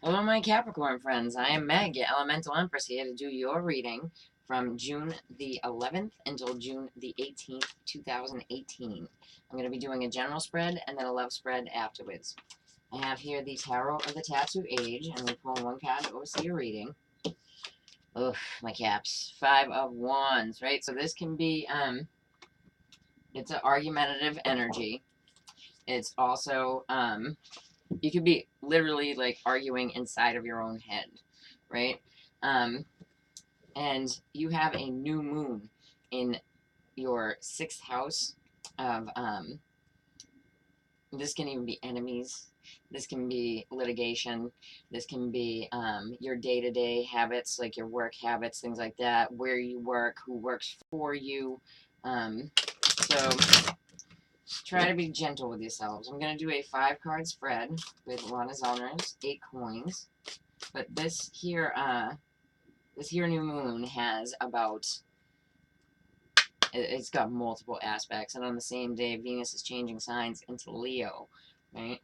Hello, my Capricorn friends. I am Meg, your Elemental Empress, here to do your reading from June the 11th until June the 18th, 2018. I'm going to be doing a general spread and then a love spread afterwards. I have here the Tarot of the Tattoo Age, and we pull one card to oversee your reading. Ugh, my caps. Five of Wands, right? So this can be, it's an argumentative energy. It's also, you could be literally like arguing inside of your own head, right? And you have a new moon in your sixth house of this can even be enemies, this can be litigation, this can be your day-to-day habits, like your work habits, things like that, where you work, who works for you. So try to be gentle with yourselves. I'm going to do a 5-card spread with Lana's Owners, 8 coins. But this here new moon has about, it's got multiple aspects. And on the same day, Venus is changing signs into Leo, right?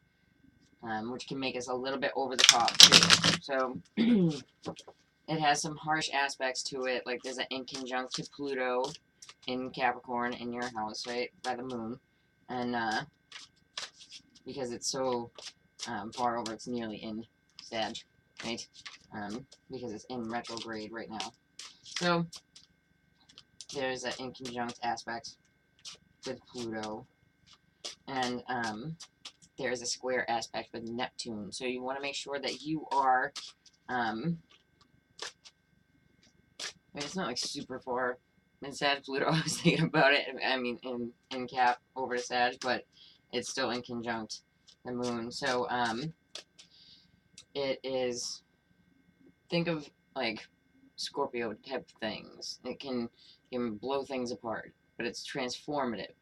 Which can make us a little bit over the top, too. So it has some harsh aspects to it. Like there's an inconjunct to Pluto in Capricorn in your house, right? By the moon. And because it's so far over, it's nearly in Sag, right? Because it's in retrograde right now. So there's an inconjunct aspect with Pluto, and there's a square aspect with Neptune. So you want to make sure that you are, I mean, it's not like super far in Sag, Pluto. I was thinking about it. I mean, in Cap over to Sag, but it's still in conjunct the moon. So it is, think of like Scorpio type things. It can blow things apart, but it's transformative,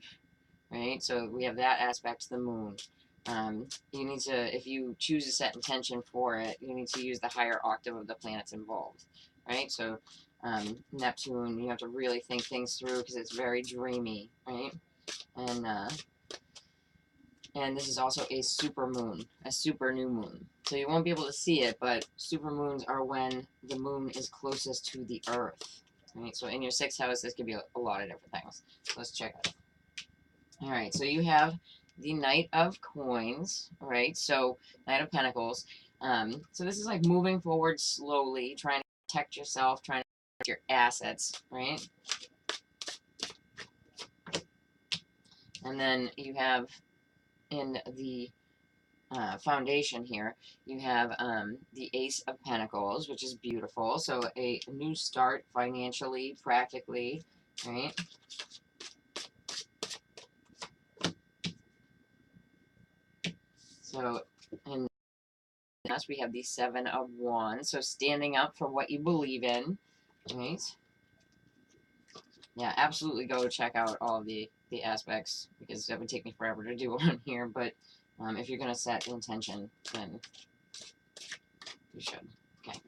right? So we have that aspect to the moon. You need to, if you choose to set intention for it, you need to use the higher octave of the planets involved, right? So Neptune, you have to really think things through because it's very dreamy, right? And this is also a super moon, a super new moon. So you won't be able to see it, but super moons are when the moon is closest to the earth, right? So in your sixth house, this could be a lot of different things. So let's check it out. All right, so you have the Knight of Coins, right? So Knight of Pentacles. So this is like moving forward slowly, trying to protect yourself, trying to protect your assets, right? And then you have in the foundation here, you have the Ace of Pentacles, which is beautiful. So a new start financially, practically, right? So, and us we have the Seven of Wands. So standing up for what you believe in, right? Yeah, absolutely go check out all of the aspects because that would take me forever to do on here. But if you're going to set intention, then you should. Okay.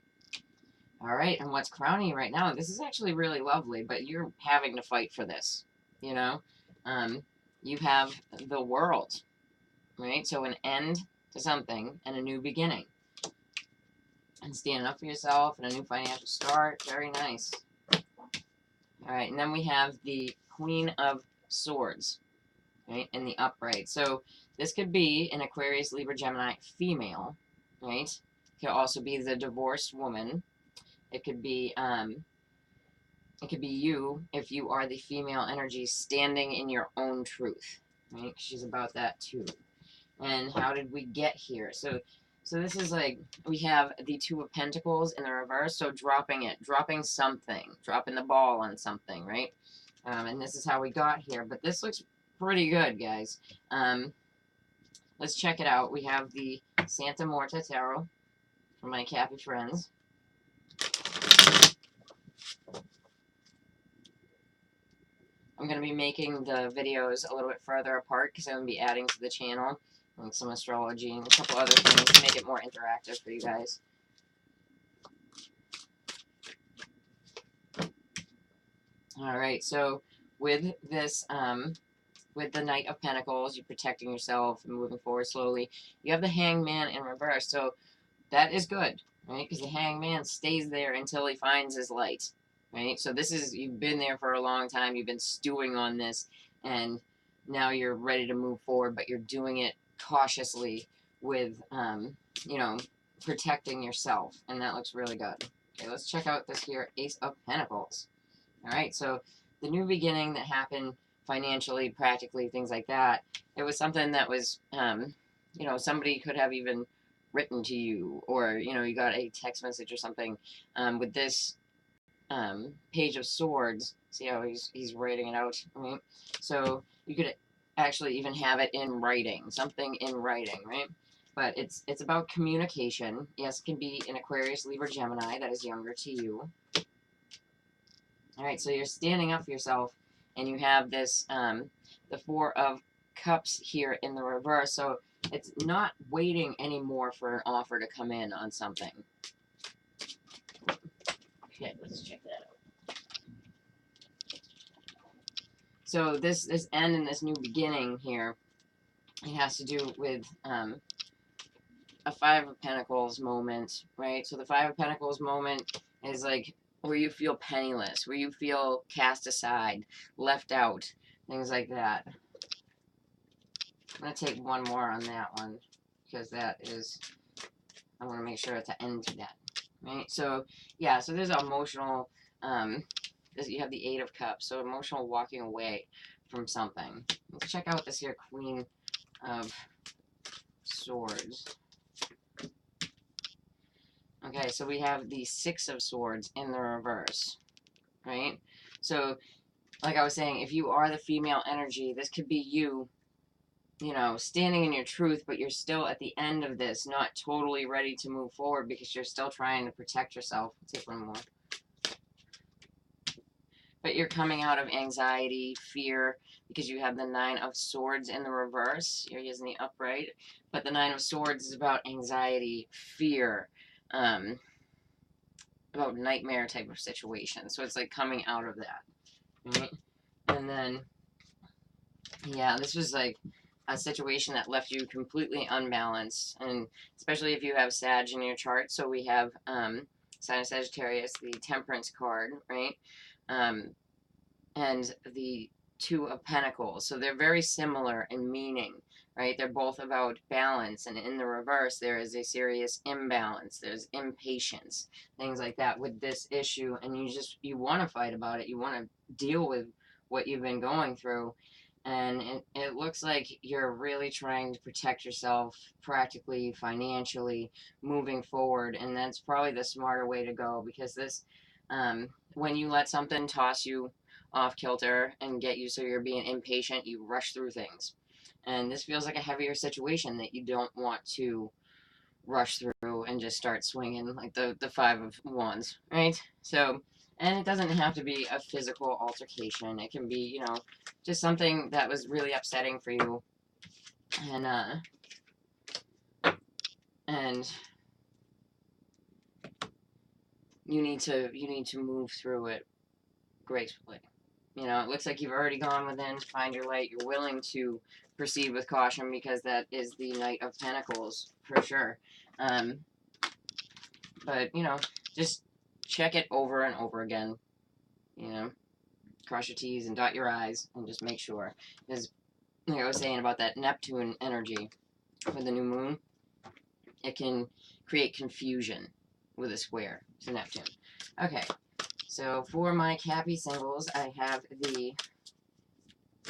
All right, and what's crowning you right now? This is actually really lovely, but you're having to fight for this, you know? You have the World, right? So an end to something and a new beginning. And standing up for yourself and a new financial start. Very nice. All right, and then we have the Queen of Swords, right, in the upright. So this could be an Aquarius, Libra, Gemini female, right? It could also be the divorced woman. It could be you if you are the female energy standing in your own truth, right? She's about that too. And how did we get here? So this is like, we have the Two of Pentacles in the reverse, so dropping something, dropping the ball on something, right? And this is how we got here, but this looks pretty good, guys. Let's check it out. We have the Santa Morta Tarot for my Cappy friends. I'm going to be making the videos a little bit further apart because I'm going to be adding to the channel, like some astrology and a couple other things to make it more interactive for you guys. All right, so with this, with the Knight of Pentacles, you're protecting yourself and moving forward slowly. You have the Hangman in reverse. So that is good, right? Because the hangman stays there until he finds his light, right? So this is, you've been there for a long time, you've been stewing on this, and now you're ready to move forward, but you're doing it cautiously with, you know, protecting yourself, and that looks really good. Okay, let's check out this here Ace of Pentacles. All right, so the new beginning that happened financially, practically, things like that, it was something that was, you know, somebody could have even written to you, or, you know, you got a text message or something. With this Page of Swords, see how he's writing it out, right? So you could actually even have it in writing, something in writing, right? But it's about communication. Yes, it can be an Aquarius, Libra, Gemini that is younger to you. All right, so you're standing up for yourself, and you have this, the Four of Cups here in the reverse. So it's not waiting anymore for an offer to come in on something. Okay, let's check that out. So this end and this new beginning here, it has to do with a Five of Pentacles moment, right? So the Five of Pentacles moment is like where you feel penniless, where you feel cast aside, left out, things like that. I'm going to take one more on that one, because that is, I want to make sure to end to that, right? So, yeah, so there's emotional, you have the Eight of Cups, so emotional walking away from something. Let's check out this here Queen of Swords. Okay, so we have the Six of Swords in the reverse, right? So, like I was saying, if you are the female energy, this could be you, you know, standing in your truth, but you're still at the end of this, not totally ready to move forward because you're still trying to protect yourself. I'll take one more. But you're coming out of anxiety, fear, because you have the Nine of Swords in the reverse. You're using the upright. But the Nine of Swords is about anxiety, fear, about nightmare type of situation. So it's like coming out of that, right? And then, yeah, this was like a situation that left you completely unbalanced, and especially if you have Sag in your chart. So we have sign of Sagittarius, the Temperance card, right? And the Two of Pentacles. So they're very similar in meaning, right? They're both about balance, and in the reverse, there is a serious imbalance. There's impatience, things like that with this issue, and you want to fight about it. You want to deal with what you've been going through, and it looks like you're really trying to protect yourself practically, financially, moving forward, and that's probably the smarter way to go, because this, when you let something toss you off kilter and get you so you're being impatient, you rush through things. And this feels like a heavier situation that you don't want to rush through and just start swinging like the Five of Wands, right? So, and it doesn't have to be a physical altercation. It can be, you know, just something that was really upsetting for you, and you need to move through it gracefully. You know, it looks like you've already gone within to find your light. You're willing to proceed with caution, because that is the Knight of Pentacles for sure. But, you know, just check it over and over again. You know, cross your T's and dot your I's and just make sure. Because, like I was saying about that Neptune energy with the new moon, it can create confusion with a square to Neptune. Okay. So for my Cappy singles, I have the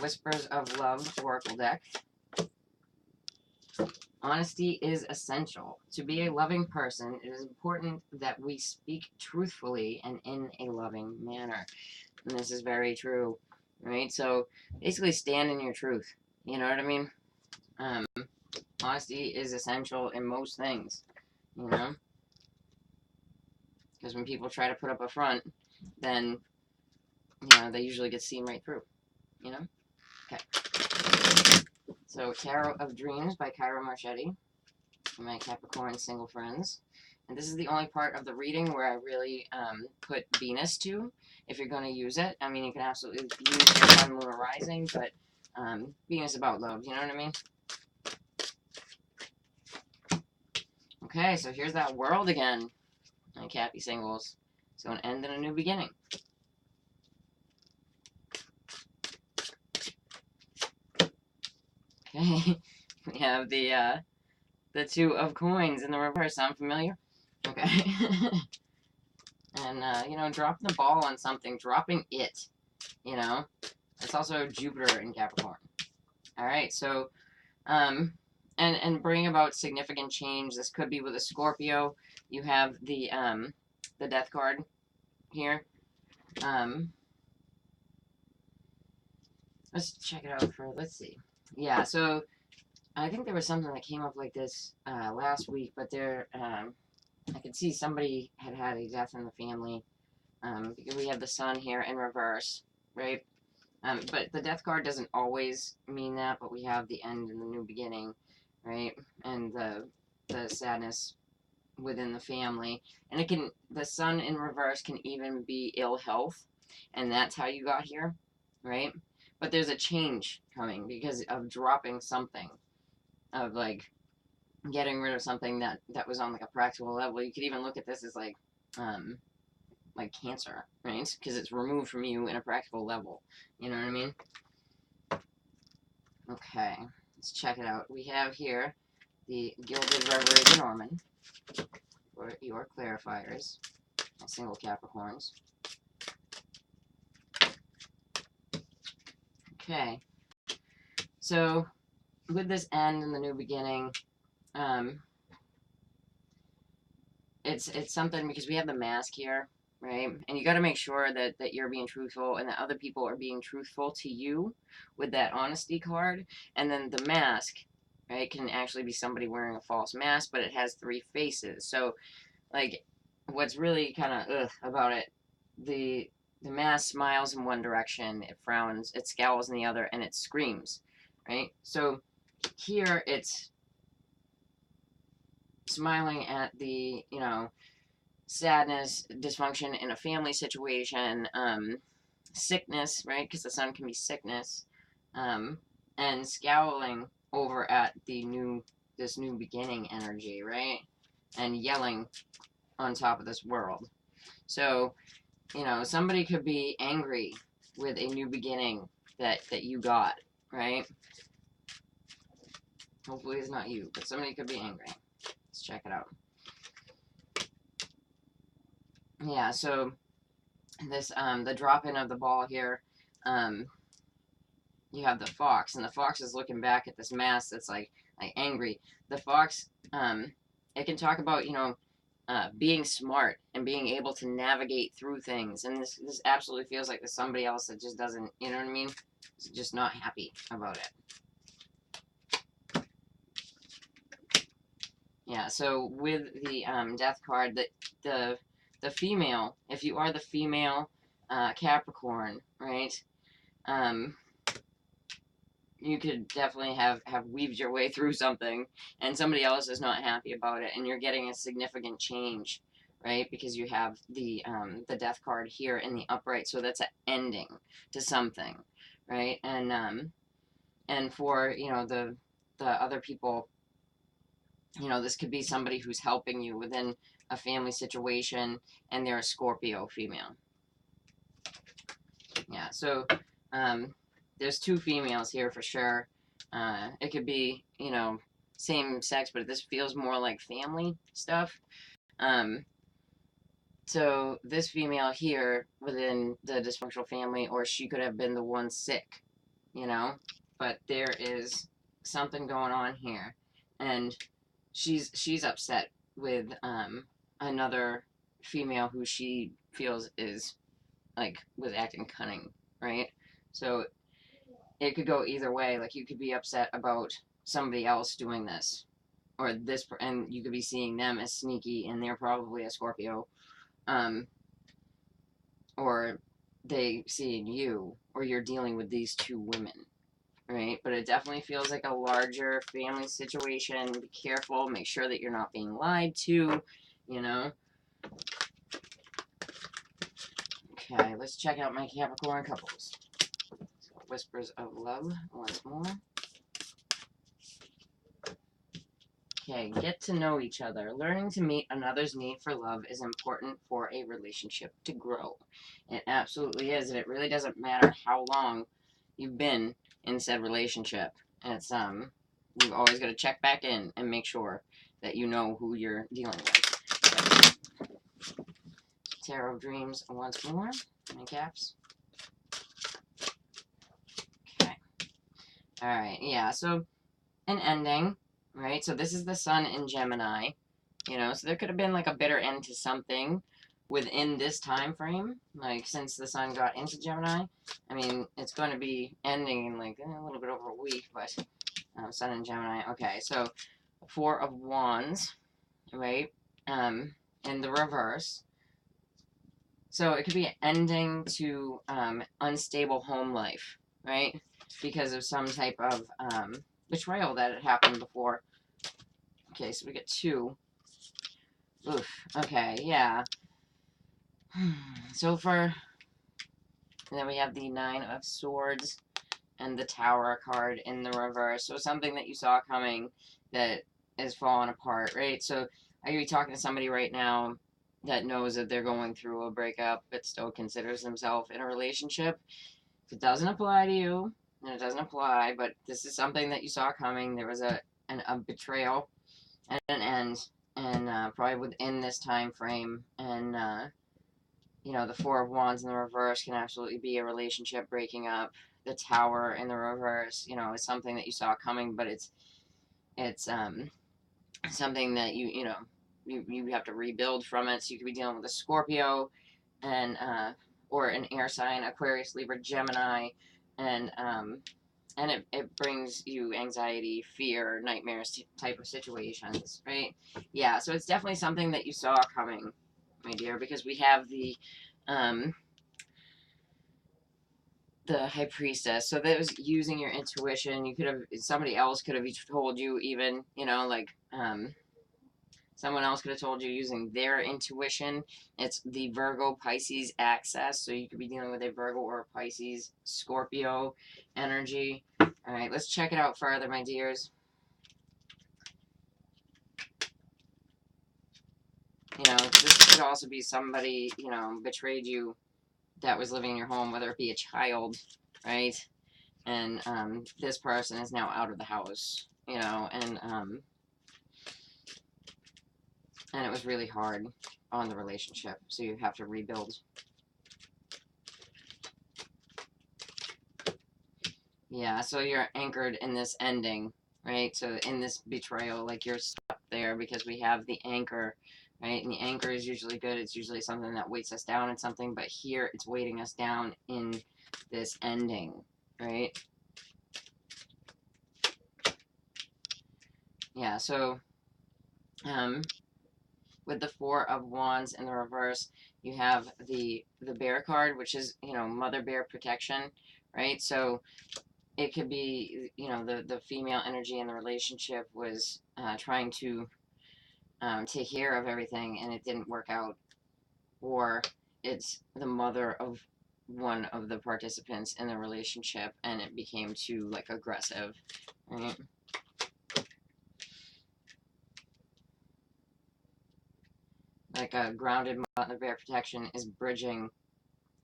Whispers of Love Oracle deck. Honesty is essential. To be a loving person, it is important that we speak truthfully and in a loving manner. And this is very true, right? So basically stand in your truth. You know what I mean? Honesty is essential in most things, you know? Because when people try to put up a front, then, you know, they usually get seen right through, you know? Okay. So, Tarot of Dreams by Kyra Marchetti for my Capricorn single friends. And this is the only part of the reading where I really put Venus to, if you're going to use it. I mean, you can absolutely use your Sun, Moon, or Rising, but Venus about love, you know what I mean? Okay, so here's that world again. My Cappy singles. So an end and a new beginning. Okay, we have the two of coins in the reverse. Sound familiar? Okay. And, you know, dropping the ball on something, dropping it, you know. It's also Jupiter in Capricorn. Alright, so, and bring about significant change. This could be with a Scorpio. You have the Death card here. Let's check it out for, let's see. Yeah, so I think there was something that came up like this last week, but there, I could see somebody had a death in the family, because we have the sun here in reverse, right? But the death card doesn't always mean that, but we have the end and the new beginning, right? And the sadness within the family. And it can, the sun in reverse can even be ill health, and that's how you got here, right? But there's a change coming because of dropping something, of like getting rid of something that was on like a practical level. You could even look at this as like cancer, right? Because it's removed from you in a practical level. You know what I mean? Okay, let's check it out. We have here the Gilded Reverie de Norman for your clarifiers, single Capricorns. Okay, so with this end and the new beginning, it's something because we have the mask here, right? And you got to make sure that you're being truthful and that other people are being truthful to you with that honesty card. And then the mask, right, can actually be somebody wearing a false mask, but it has 3 faces. So, like, what's really kind of about it, the mask smiles in one direction, it frowns, it scowls in the other, and it screams, right? So here it's smiling at the, you know, sadness, dysfunction in a family situation, sickness, right? Because the sun can be sickness, and scowling over at this new beginning energy, right? And yelling on top of this world. So, you know, somebody could be angry with a new beginning that you got, right? Hopefully it's not you, but somebody could be angry. Let's check it out. Yeah, so this the drop-in of the ball here, you have the fox, and the fox is looking back at this mask that's like angry. The fox, it can talk about, you know, being smart and being able to navigate through things, and this absolutely feels like there's somebody else that just doesn't, you know what I mean? It's just not happy about it. Yeah, so with the death card, the female, if you are the female Capricorn, right? You could definitely have weaved your way through something, and somebody else is not happy about it, and you're getting a significant change, right? Because you have the death card here in the upright, so that's an ending to something, right? And for, you know, the other people, you know, this could be somebody who's helping you within a family situation, and they're a Scorpio female. Yeah, so there's 2 females here for sure. It could be, you know, same sex, but this feels more like family stuff. So this female here within the dysfunctional family, or she could have been the one sick, you know, but there is something going on here, and she's upset with another female who she feels is like was acting cunning, right? So it could go either way. Like, you could be upset about somebody else doing this, or this, and you could be seeing them as sneaky, and they're probably a Scorpio, or they seeing you, or you're dealing with these 2 women, right? But it definitely feels like a larger family situation. Be careful. Make sure that you're not being lied to, you know? Okay, let's check out my Capricorn couples. So, Whispers of Love once more. Okay, get to know each other. Learning to meet another's need for love is important for a relationship to grow. It absolutely is, and it really doesn't matter how long you've been in said relationship. It's you've always got to check back in and make sure that you know who you're dealing with. Tarot of Dreams once more. Any caps? Okay. Alright, yeah, so an ending, right? So this is the Sun in Gemini, you know, so there could have been like a bitter end to something within this time frame, like since the Sun got into Gemini. I mean, it's going to be ending in like a little bit over a week, but Sun in Gemini. Okay, so Four of Wands, right? In the reverse. So it could be an ending to unstable home life, right? Because of some type of betrayal that had happened before. Okay, so we get 2. Oof. Okay, yeah. So for... And then we have the 9 of Swords and the Tower card in the reverse. So something that you saw coming that is falling apart, right? So are you talking to somebody right now that knows that they're going through a breakup but still considers themselves in a relationship? If it doesn't apply to you, then it doesn't apply, but this is something that you saw coming. There was a betrayal and an end, and probably within this time frame, and you know, the Four of Wands in the reverse can absolutely be a relationship breaking up. The Tower in the reverse, you know, is something that you saw coming, but it's something that you know, you have to rebuild from it. So you could be dealing with a Scorpio, and or an air sign, Aquarius, Libra, Gemini, and it brings you anxiety, fear, nightmares type of situations, right? Yeah, so it's definitely something that you saw coming, my dear, because we have the High Priestess. So that was using your intuition. You could have, somebody else could have told you even, you know, like, someone else could have told you using their intuition. It's the Virgo Pisces axis, so you could be dealing with a Virgo or a Pisces Scorpio energy. All right, let's check it out further, my dears. You know, this could also be somebody, you know, betrayed you that was living in your home, whether it be a child, right? And this person is now out of the house, you know, and it was really hard on the relationship, so you have to rebuild. Yeah, so you're anchored in this ending, right? So in this betrayal, like you're stuck there because we have the anchor, right? And the anchor is usually good. It's usually something that weights us down in something, but here it's weighting us down in this ending, right? Yeah, so with the Four of Wands in the reverse, you have the Bear card, which is, you know, Mother Bear protection, right? So it could be, you know, the female energy in the relationship was trying to take care of everything and it didn't work out, or it's the mother of one of the participants in the relationship and it became too, like, aggressive, right? Like a grounded Mother Bear protection is bridging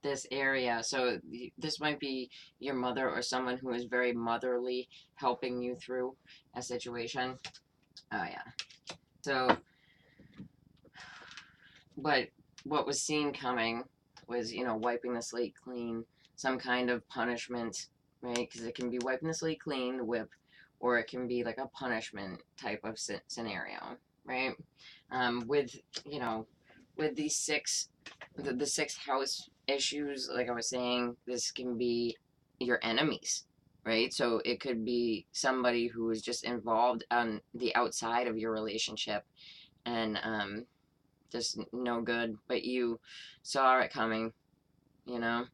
this area. So this might be your mother or someone who is very motherly helping you through a situation. Oh, yeah. So, but what was seen coming was, you know, wiping the slate clean, some kind of punishment, right? Because it can be wiping the slate clean, the whip, or it can be like a punishment type of scenario, right? With, you know, with the sixth house issues, like I was saying, this can be your enemies, right? So it could be somebody who is just involved on the outside of your relationship and just no good, but you saw it coming, you know?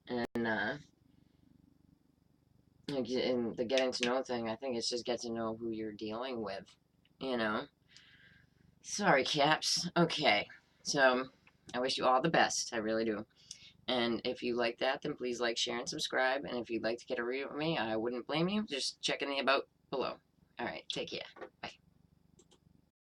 And in the getting to know thing, I think it's just get to know who you're dealing with, you know? Sorry, Caps. Okay, so I wish you all the best. I really do. And if you like that, then please like, share, and subscribe. And if you'd like to get a read with me, I wouldn't blame you. Just check in the about below. All right, take care. Bye.